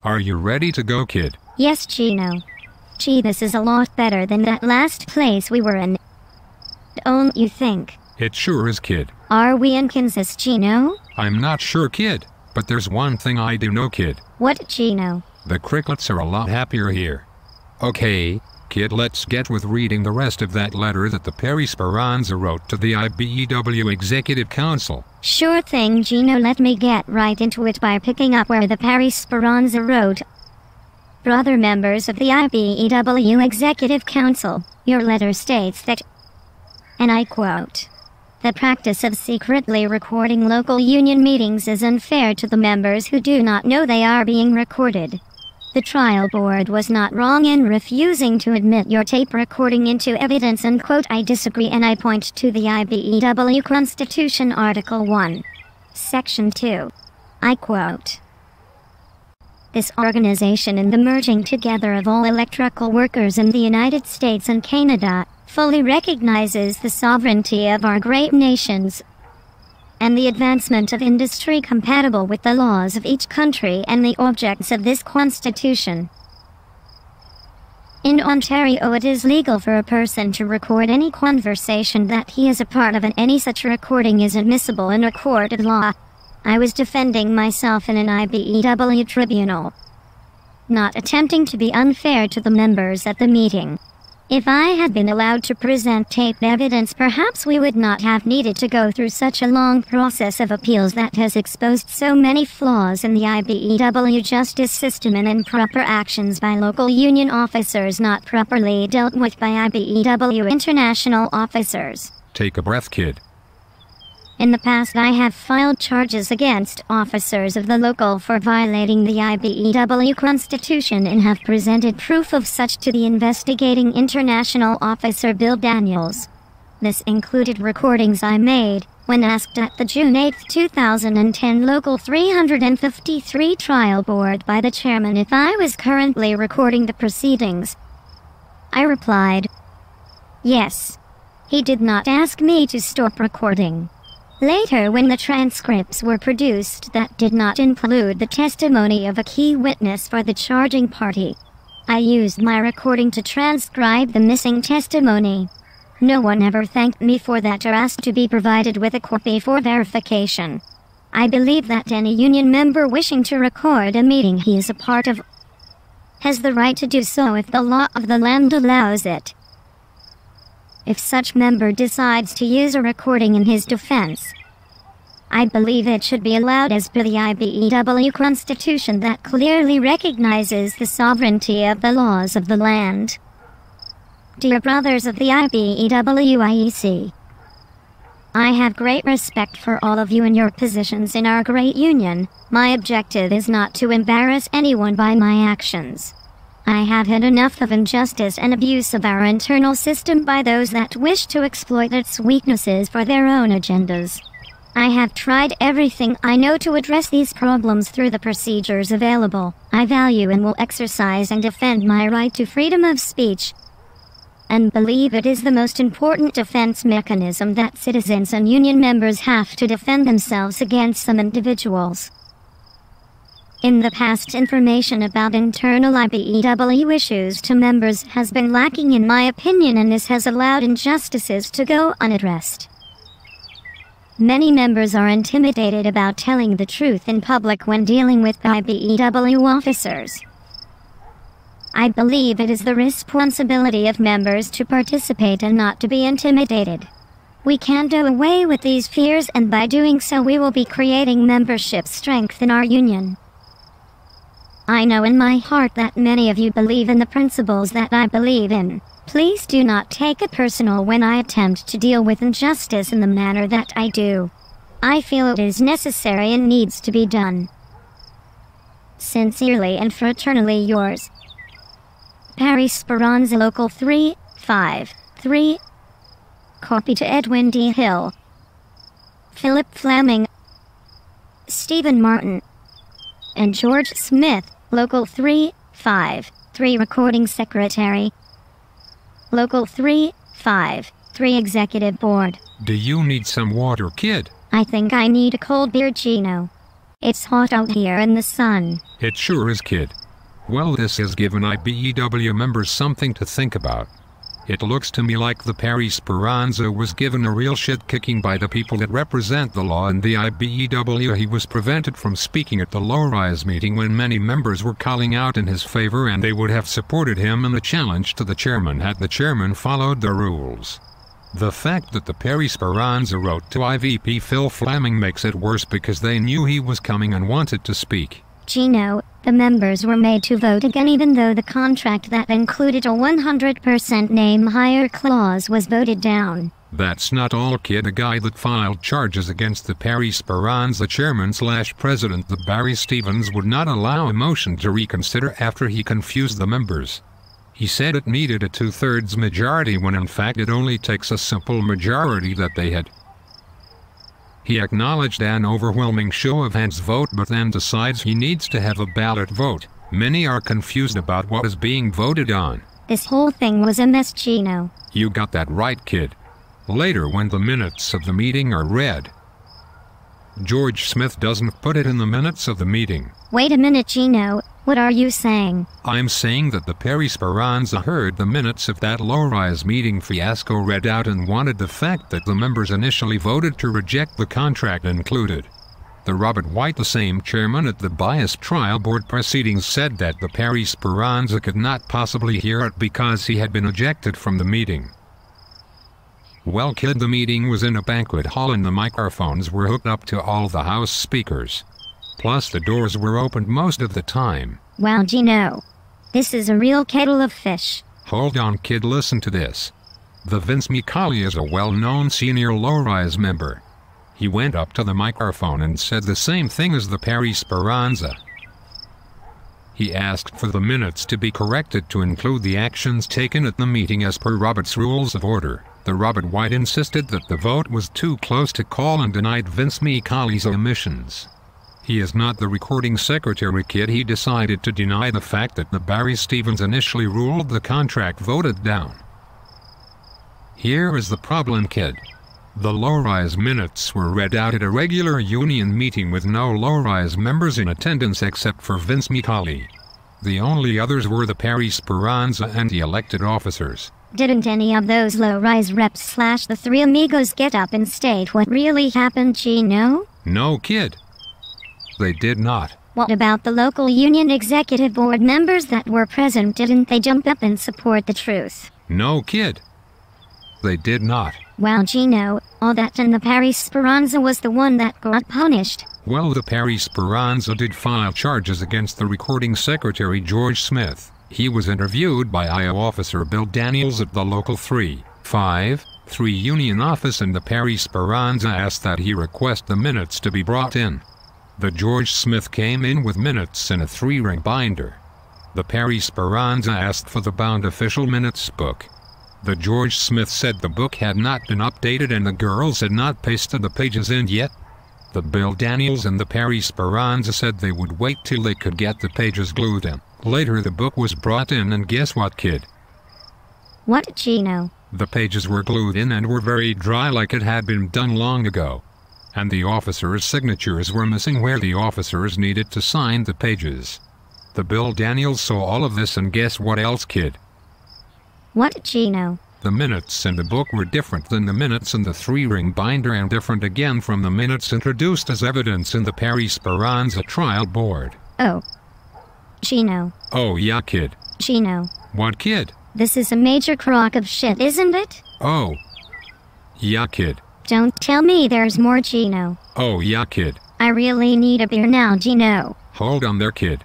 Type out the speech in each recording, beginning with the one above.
Are you ready to go, kid? Yes, Gino. Gee, this is a lot better than that last place we were in. Don't you think? It sure is, kid. Are we in Kansas, Gino? I'm not sure, kid. But there's one thing I do know, kid. What, Gino? The crickets are a lot happier here. Okay, kid, let's get with reading the rest of that letter that the Perry Speranza wrote to the IBEW Executive Council. Sure thing, Gino. Let me get right into it by picking up where the Perry Speranza wrote. Brother members of the IBEW Executive Council, your letter states that, and I quote, "The practice of secretly recording local union meetings is unfair to the members who do not know they are being recorded. The trial board was not wrong in refusing to admit your tape recording into evidence," unquote. I disagree, and I point to the IBEW Constitution Article 1, Section 2. I quote, "This organization and the merging together of all electrical workers in the United States and Canada fully recognizes the sovereignty of our great nations and the advancement of industry compatible with the laws of each country and the objects of this Constitution. In Ontario, it is legal for a person to record any conversation that he is a part of, and any such recording is admissible in a court of law." I was defending myself in an IBEW tribunal, not attempting to be unfair to the members at the meeting. If I had been allowed to present taped evidence, perhaps we would not have needed to go through such a long process of appeals that has exposed so many flaws in the IBEW justice system and improper actions by local union officers not properly dealt with by IBEW international officers. Take a breath, kid. In the past, I have filed charges against officers of the local for violating the IBEW Constitution and have presented proof of such to the investigating international officer Bill Daniels. This included recordings I made when asked at the June 8, 2010 Local 353 trial board by the chairman if I was currently recording the proceedings. I replied, "Yes." He did not ask me to stop recording. Later, when the transcripts were produced that did not include the testimony of a key witness for the charging party, I used my recording to transcribe the missing testimony. No one ever thanked me for that or asked to be provided with a copy for verification. I believe that any union member wishing to record a meeting he is a part of has the right to do so if the law of the land allows it. If such member decides to use a recording in his defense, I believe it should be allowed as per the IBEW Constitution that clearly recognizes the sovereignty of the laws of the land. Dear brothers of the IBEW IEC, I have great respect for all of you and your positions in our great union. My objective is not to embarrass anyone by my actions. I have had enough of injustice and abuse of our internal system by those that wish to exploit its weaknesses for their own agendas. I have tried everything I know to address these problems through the procedures available. I value and will exercise and defend my right to freedom of speech, and believe it is the most important defense mechanism that citizens and union members have to defend themselves against some individuals. In the past, information about internal IBEW issues to members has been lacking in my opinion, and this has allowed injustices to go unaddressed. Many members are intimidated about telling the truth in public when dealing with IBEW officers. I believe it is the responsibility of members to participate and not to be intimidated. We can do away with these fears, and by doing so we will be creating membership strength in our union. I know in my heart that many of you believe in the principles that I believe in. Please do not take it personal when I attempt to deal with injustice in the manner that I do. I feel it is necessary and needs to be done. Sincerely and fraternally yours, Perry Speranza, Local 353. Copy to Edwin D. Hill, Philip Fleming, Stephen Martin, and George Smith, Local 353 Recording Secretary, Local 353 Executive Board. Do you need some water, kid? I think I need a cold beer, Gino. It's hot out here in the sun. It sure is, kid. Well, this has given IBEW members something to think about. It looks to me like the Perry Speranza was given a real shit-kicking by the people that represent the law in the IBEW. He was prevented from speaking at the low-rise meeting when many members were calling out in his favor, and they would have supported him in the challenge to the chairman had the chairman followed the rules. The fact that the Perry Speranza wrote to IVP Phil Fleming makes it worse because they knew he was coming and wanted to speak. Gino, the members were made to vote again even though the contract that included a 100% name hire clause was voted down. That's not all, kid. A guy that filed charges against the Perry Speranza chairman/president, the Barry Stevens, would not allow a motion to reconsider after he confused the members. He said it needed a 2/3 majority when in fact it only takes a simple majority that they had. He acknowledged an overwhelming show of hands vote but then decides he needs to have a ballot vote. Many are confused about what is being voted on. This whole thing was a mess, Gino. You got that right, kid. Later, when the minutes of the meeting are read, George Smith doesn't put it in the minutes of the meeting. Wait a minute, Gino. What are you saying? I'm saying that the Perry Speranza heard the minutes of that low-rise meeting fiasco read out and wanted the fact that the members initially voted to reject the contract included. The Robert White, the same chairman at the biased trial board proceedings, said that the Perry Speranza could not possibly hear it because he had been ejected from the meeting. Well, kid, the meeting was in a banquet hall and the microphones were hooked up to all the house speakers. Plus the doors were opened most of the time. Wow, Gino. This is a real kettle of fish. Hold on, kid, listen to this. The Vince Micali is a well-known senior low-rise member. He went up to the microphone and said the same thing as the Perry Speranza. He asked for the minutes to be corrected to include the actions taken at the meeting as per Robert's Rules of Order. The Robert White insisted that the vote was too close to call and denied Vince Micali's omissions. He is not the recording secretary, kid. He decided to deny the fact that the Barry Stevens initially ruled the contract voted down. Here is the problem, kid. The low-rise minutes were read out at a regular union meeting with no low-rise members in attendance except for Vince Micali. The only others were the Perry Speranza and the elected officers. Didn't any of those low-rise reps / the three amigos get up and state what really happened, Gino? No, kid. They did not. What about the local union executive board members that were present? Didn't they jump up and support the truth? No, kid. They did not. Wow, Gino, all that, and the Perry Speranza was the one that got punished. Well, the Perry Speranza did file charges against the recording secretary George Smith. He was interviewed by IO officer Bill Daniels at the local 353 union office, and the Perry Speranza asked that he request the minutes to be brought in. The George Smith came in with minutes in a 3-ring binder. The Perry Speranza asked for the bound official minutes book. The George Smith said the book had not been updated and the girls had not pasted the pages in yet. The Bill Daniels and the Perry Speranza said they would wait till they could get the pages glued in. Later the book was brought in, and guess what, kid? What, Gino? The pages were glued in and were very dry, like it had been done long ago. And the officers' signatures were missing where the officers needed to sign the pages. The Bill Daniels saw all of this, and guess what else, kid? What, Gino? The minutes in the book were different than the minutes in the 3-ring binder, and different again from the minutes introduced as evidence in the Perry Speranza trial board. Oh. Gino. Oh yeah, kid. Gino. What, kid? This is a major crock of shit, isn't it? Oh. Yeah, kid. Don't tell me there's more, Gino. Oh yeah, kid. I really need a beer now, Gino. Hold on there, kid.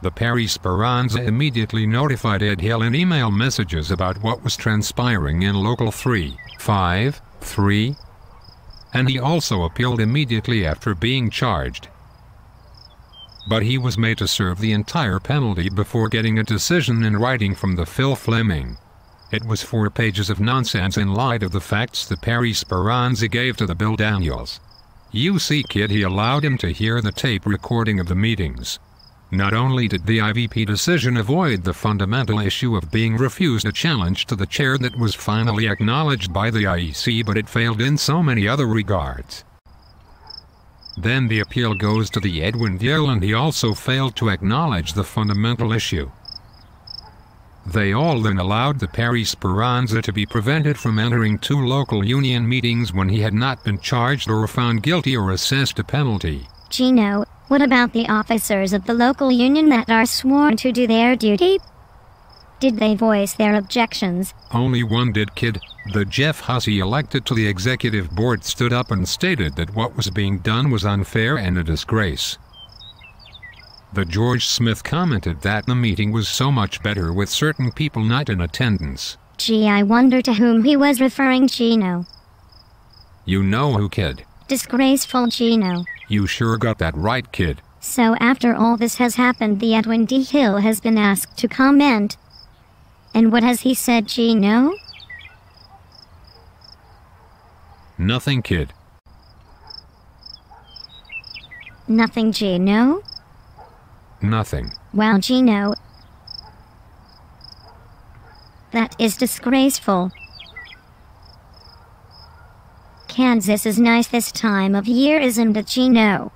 The Perry Speranza immediately notified Ed Hill in email messages about what was transpiring in Local 353, and he also appealed immediately after being charged. But he was made to serve the entire penalty before getting a decision in writing from the Phil Fleming. It was 4 pages of nonsense in light of the facts the Perry Speranza gave to the Bill Daniels. You see, kid, he allowed him to hear the tape recording of the meetings. Not only did the IVP decision avoid the fundamental issue of being refused a challenge to the chair that was finally acknowledged by the IEC, but it failed in so many other regards. Then the appeal goes to the Edwin deal, and he also failed to acknowledge the fundamental issue. They all then allowed the Perry Speranza to be prevented from entering 2 local union meetings when he had not been charged or found guilty or assessed a penalty. Gino, what about the officers of the local union that are sworn to do their duty? Did they voice their objections? Only one did, kid. The Jeff Hussey elected to the executive board stood up and stated that what was being done was unfair and a disgrace. The George Smith commented that the meeting was so much better with certain people not in attendance. Gee, I wonder to whom he was referring, Gino. You know who, kid. Disgraceful, Gino. You sure got that right, kid. So after all this has happened, the Edwin D. Hill has been asked to comment. And what has he said, Gino? Nothing, kid. Nothing, Gino? Nothing. Wow, Gino. That is disgraceful. Kansas is nice this time of year, isn't it, Gino?